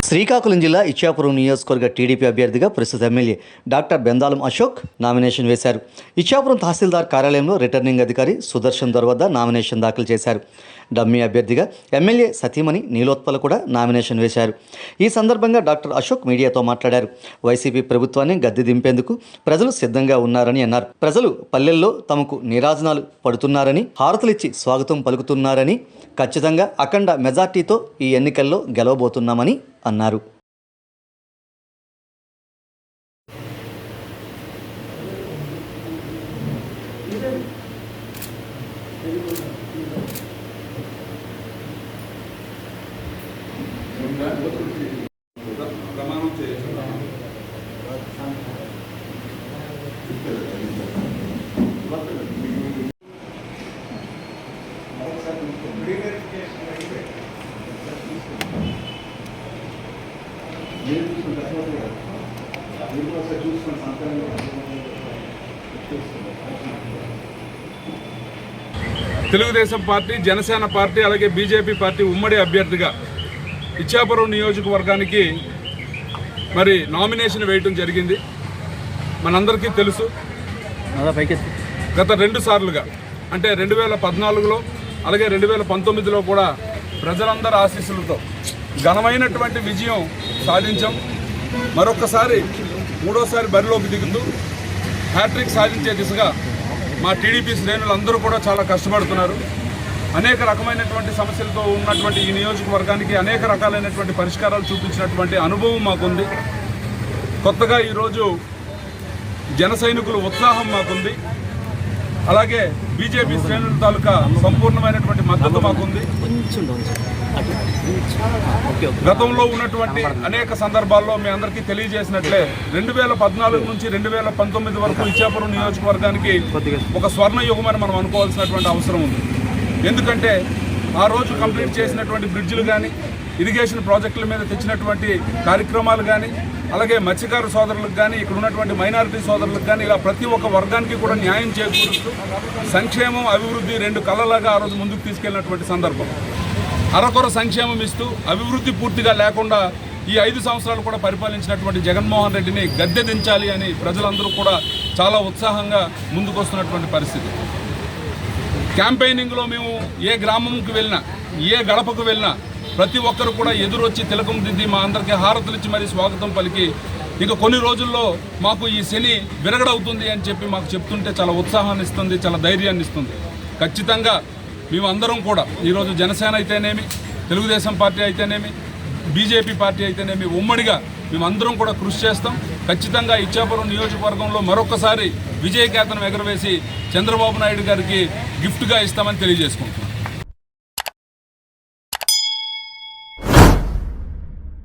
శ్రీకాకుళం జిల్లా ఇచ్చాపురం నియోజకవర్గ టీడీపీ అభ్యర్థిగా ప్రస్తుత MLA doctor Bendalam Ashok nomination వేశారు. ఇచ్చాపురం తహసీల్దార్ కార్యాలయంలో రిటర్నింగ్ అధికారి సుదర్శన్ దొర వద్ద నామినేషన్ దాఖలు చేశారు. డమ్మీ అభ్యర్థిగా ఎమ్మెల్యే సతీమణి నీలోత్పల కూడా నామినేషన్ వేశారు. ఈ సందర్భంగా డాక్టర్ అశోక్ మీడియాతో మాట్లాడారు. వైసీపీ ప్రభుత్వాన్ని గద్దె దింపేందుకు ప్రజలు సిద్ధంగా ఉన్నారని అన్నారు. ప్రజలు పల్లెల్లో తమకు నీరాజనాలు పడుతున్నారని, హారతులిచ్చి స్వాగతం పలుకుతున్నారని, ఖచ్చితంగా అఖండ మెజార్టీతో ఈ ఎన్నికల్లో గెలవబోతున్నామని అన్నారు. తెలుగుదేశం పార్టీ, జనసేన పార్టీ, అలాగే బీజేపీ పార్టీ ఉమ్మడి అభ్యర్థిగా ఇచ్చాపురం నియోజకవర్గానికి మరి నామినేషన్ వేయడం జరిగింది. మనందరికీ తెలుసు, గత 2 సార్లుగా అంటే 2014లో అలాగే 2019లో కూడా ప్రజలందరి ఆశీస్సులతో ఘనమైనటువంటి విజయం సాధించాం. మరొకసారి 3వసారి బరిలోకి దిగుతూ హ్యాట్రిక్ సాధించే దిశగా మా టీడీపీ శ్రేణులందరూ కూడా చాలా కష్టపడుతున్నారు. అనేక రకమైనటువంటి సమస్యలతో ఉన్నటువంటి ఈ నియోజకవర్గానికి అనేక రకాలైనటువంటి పరిష్కారాలు చూపించినటువంటి అనుభవం మాకుంది. కొత్తగా ఈరోజు జన సైనికుల ఉత్సాహం మాకుంది. అలాగే బీజేపీ శ్రేణుల తాలూకా సంపూర్ణమైనటువంటి మద్దతు మాకుంది. గతంలో ఉన్నటువంటి అనేక సందర్భాల్లో మీ అందరికీ తెలియజేసినట్లే 2014 నుంచి 2019 వరకు ఇచ్చాపురం నియోజకవర్గానికి ఒక స్వర్ణ యుగమని మనం అనుకోవాల్సినటువంటి అవసరం ఉంది. ఎందుకంటే ఆ రోజు కంప్లీట్ చేసినటువంటి బ్రిడ్జిలు కానీ, ఇరిగేషన్ ప్రాజెక్టుల మీద తెచ్చినటువంటి కార్యక్రమాలు కానీ, అలాగే మత్స్యకారు సోదరులకు కానీ, ఇక్కడ ఉన్నటువంటి మైనారిటీ సోదరులకు కానీ, ఇలా ప్రతి ఒక్క వర్గానికి కూడా న్యాయం చేకూరుస్తూ సంక్షేమం, అభివృద్ధి 2 కళ్ళలాగా ఆ రోజు ముందుకు తీసుకెళ్లినటువంటి సందర్భం. అరకొర సంక్షేమం ఇస్తూ అభివృద్ధి పూర్తిగా లేకుండా ఈ 5 సంవత్సరాలు కూడా పరిపాలించినటువంటి జగన్మోహన్ రెడ్డిని గద్దె దించాలి అని ప్రజలందరూ కూడా చాలా ఉత్సాహంగా ముందుకు వస్తున్నటువంటి పరిస్థితి. క్యాంపెయినింగ్లో మేము ఏ గ్రామంకి వెళ్ళినా, ఏ గడపకు వెళ్ళినా ప్రతి ఒక్కరు కూడా ఎదురొచ్చి తిలకం దిద్ది మా అందరికీ హారతులిచ్చి మరీ స్వాగతం పలికి ఇక కొన్ని రోజుల్లో మాకు ఈ శని విరగడవుతుంది అని చెప్పి మాకు చెప్తుంటే చాలా ఉత్సాహాన్ని ఇస్తుంది, చాలా ధైర్యాన్ని ఇస్తుంది. ఖచ్చితంగా మేమందరం కూడా ఈరోజు జనసేన అయితేనేమి, తెలుగుదేశం పార్టీ అయితేనేమి, బీజేపీ పార్టీ అయితేనేమి ఉమ్మడిగా మేమందరం కూడా కృషి చేస్తాం. ఖచ్చితంగా ఇచ్చాపురం నియోజకవర్గంలో మరొకసారి విజయకేతనం ఎగరవేసి చంద్రబాబు నాయుడు గారికి గిఫ్ట్గా ఇస్తామని తెలియజేసుకుంటున్నాం.